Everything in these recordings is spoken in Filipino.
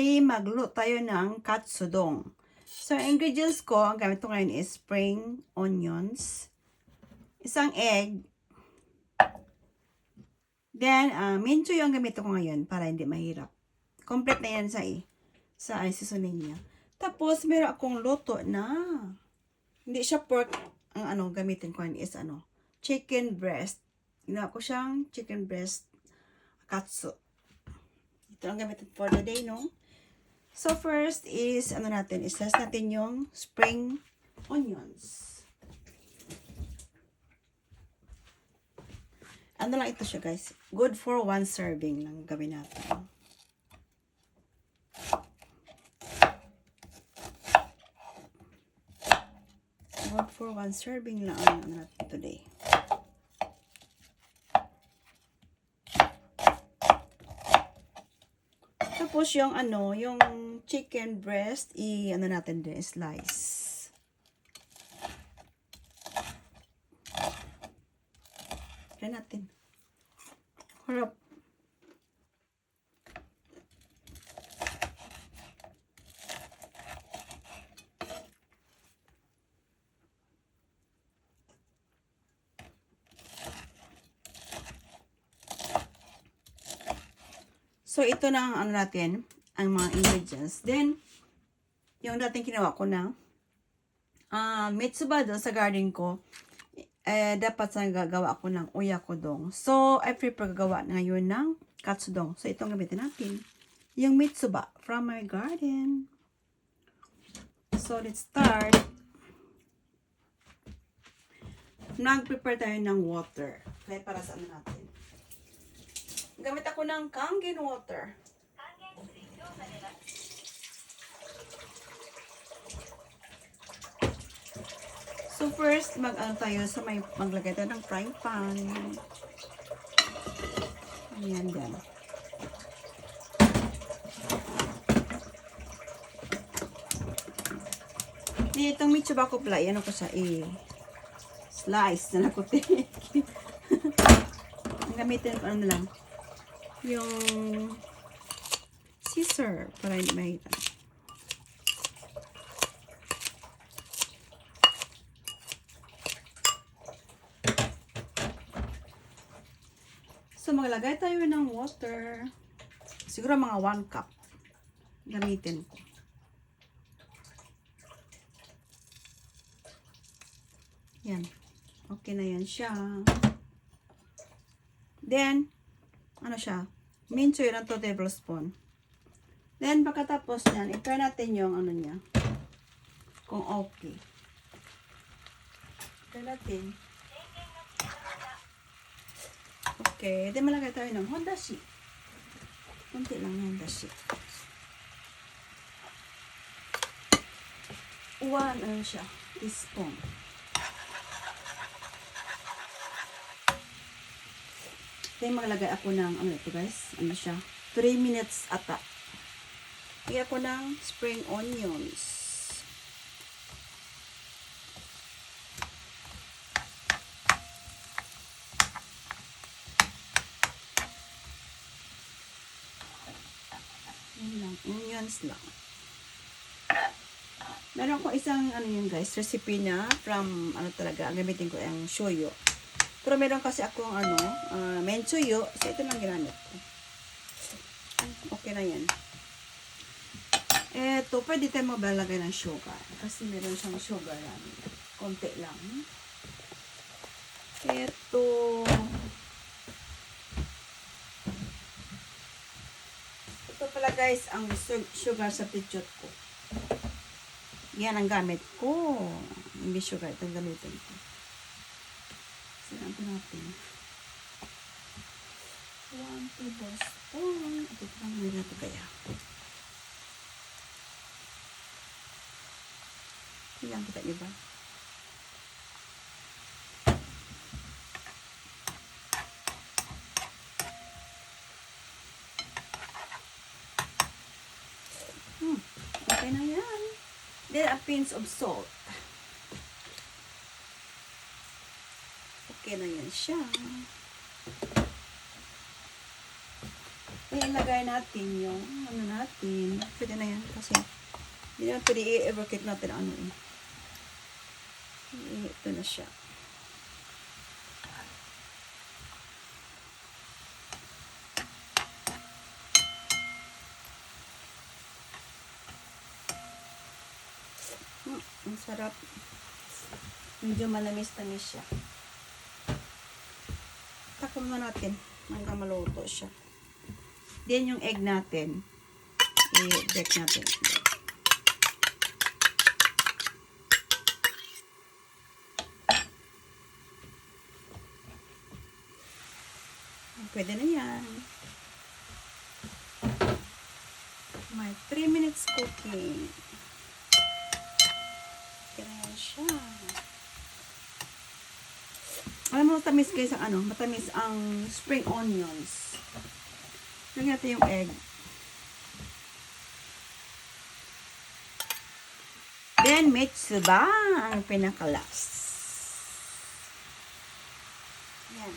Magluto tayo ng katsudong. So, ingredients ko, ang gamit ko ngayon is spring onions, isang egg, then, mincho yung gamit ko ngayon para hindi mahirap. Complete na yan sa seasoning niya. Tapos, meron akong luto na, hindi siya pork, ang gamitin ko is chicken breast. Ginawa ko siyang chicken breast katsu. Ito ang gamitin for the day, no? So, first is, slice natin yung spring onions. Ano lang ito siya, guys. Good for 1 serving lang gawin natin. Good for 1 serving lang ang natin today. Tapos yung yung chicken breast, natin din, slice. Kaya natin. Harap. So, ito na ang natin, ang mga ingredients. Then, yung dating ginawa ko na, mitsuba doon sa garden ko, dapat sa gagawa ako ng oyakodong. So, I prefer gagawa ngayon ng katsudong. So, itong gamitin natin. Yung mitsuba from my garden. So, let's start. Nag-prepare tayo ng water. Kaya para sa natin. Gamit ako ng Kangen water. So first, tayo sa maglagay tayo ng frying pan. Ayan dyan. Itong mitsuba ko pala, ano ko siya, slice na nakutin. Ang gamitin ko, lang, yung scissor para hindi mahita. So, maglagay tayo ng water. Siguro mga 1 cup. Gamitin ko. Yan. Okay na yan siya. Then, siya? Mincho yun ang 2 tablespoon. Then, pagkatapos nyan, i-try natin yung niya. Kung okay. Try natin. Okay. Then, malagay tayo ng hondashi. Kunti lang yung hondashi. 1, siya? Teaspoon. Then, maglagay ako ng, ito guys, siya? 3 minutes ata. Lagay ako ng spring onions. Yan lang, onions lang. Meron ko isang, yun guys, recipe na from, talaga, ang gamitin ko yung shoyu. Pero meron kasi akong menchuyo. So, ito lang ginamit ko. Okay na yan. Eto, pwede tayo maglalagay ng sugar. Kasi meron siyang sugar lang. Konti lang. Eto. Ito pala guys, ang sugar sa pitchot ko. Yan ang gamit ko. Hindi sugar. Itong gamitin ko. Saan po natin? 1 tablespoon. Ito lang nila ito kaya. Ilang kita niyo ba? Okay na yan. Then a pinch of salt. Okay na yan siya. ilagay natin yung ano natin. Pwede na yan kasi hindi naman pwede i-evacuate natin ano eh. Ito na siya. Ang sarap. Medyo manamis-tamis siya. Takpan mo natin hanggang maluto siya. Then yung egg natin, i-break natin. Pwede na yan. May 3 minutes cooking. Okay na yan siya. Alam mo, matamis guys ang ano, matamis ang spring onions. Lagyan natin yung egg. Then, mitsuba ang pinakalas. Yan.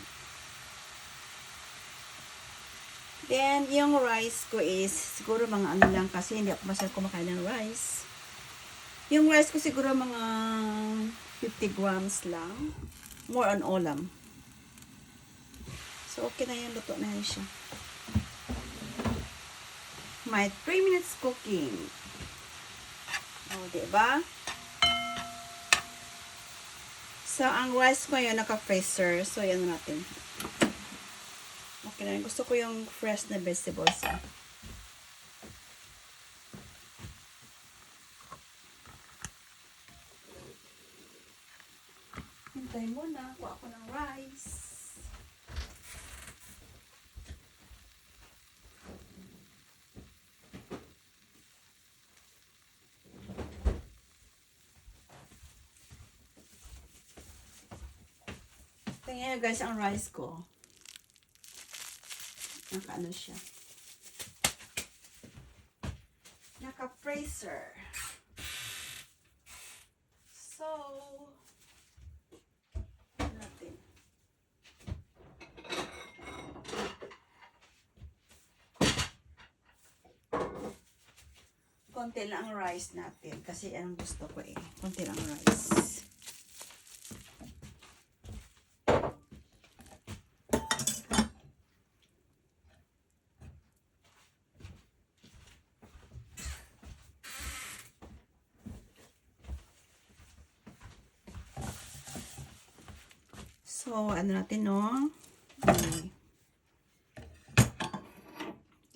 Then, yung rice ko is, siguro mga ano lang kasi hindi ako masyadong kumakain ng rice. Yung rice ko siguro mga 50 grams lang. More on ulam. So, okay na yan. Luto na yan siya. May 3 minutes cooking. O, diba? So, ang rice ko yun, naka-freezer. So, yan natin. Okay na. Gusto ko yung fresh na vegetables. Hintay muna. Kuha ako ng rice. Tingnan nyo guys ang rice ko. Naka-ano siya. Naka-freezer. So, natin. Konti lang ang rice natin. Kasi ang gusto ko eh. Konti lang ang rice. So, ano natin, no? Okay.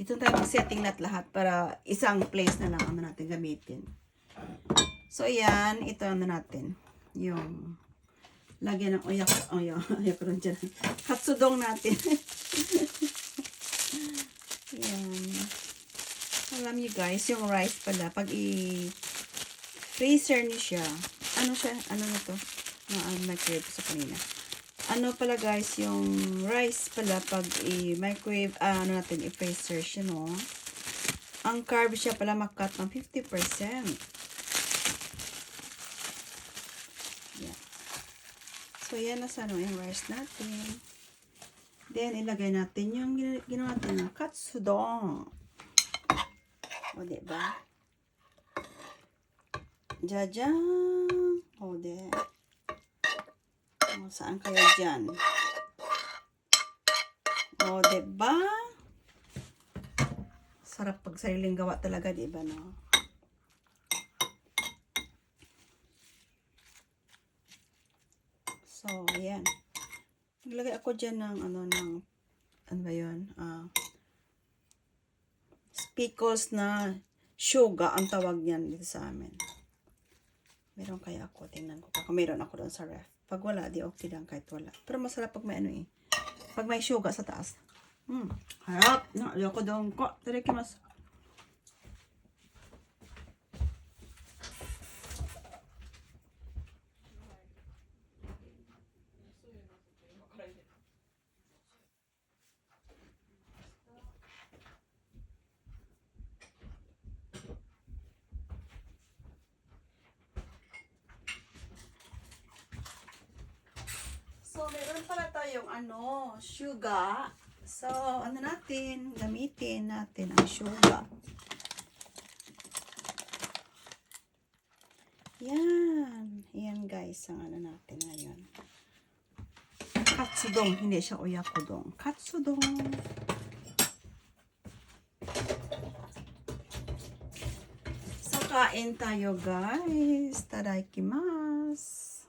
Ito tayo mag-setting lahat para isang place na lang ano natin gamitin. So, ayan. Ito ano natin. Yung lagyan ng oyako rin dyan. Katsudong natin. Ayan. Alam nyo guys, yung rice pala, pag i-freezer niyo siya, ano siya, ano na to? Microwave sa kanina. Ano pala guys, yung rice pala pag i-microwave, ano natin, i-freezer siya, no? Ang carb siya pala makat ng 50%. Yeah. So, yan na sa ano, yung rice natin. Then, ilagay natin yung ginawa natin na katsudong. O, diba? Jajan! O, diba? Saan kaya dyan? O, diba? Sarap pag sariling gawa talaga, diba, no? So, ayan. Naglagay ako dyan ng, ano ba yun? Pickles na sugar, ang tawag niyan dito sa amin. Meron kaya ako, tingnan ko. Kung meron ako doon sa ref. Pag wala, di okay lang kahit wala. Pero masarap pag may ano eh. Pag may sugar sa taas. Harap. No, ayoko doon ko. Tarikimasu. So, meron pala tayong sugar. So, ano natin? Gamitin natin ang sugar. Yan. Yan guys, ang ano natin ngayon. Katsudong. Hindi siya oyakudong. Katsudong. So, kain tayo guys. Tadaikimasu.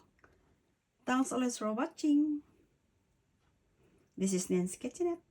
Thanks always for watching. This is Nan's Kitchenette.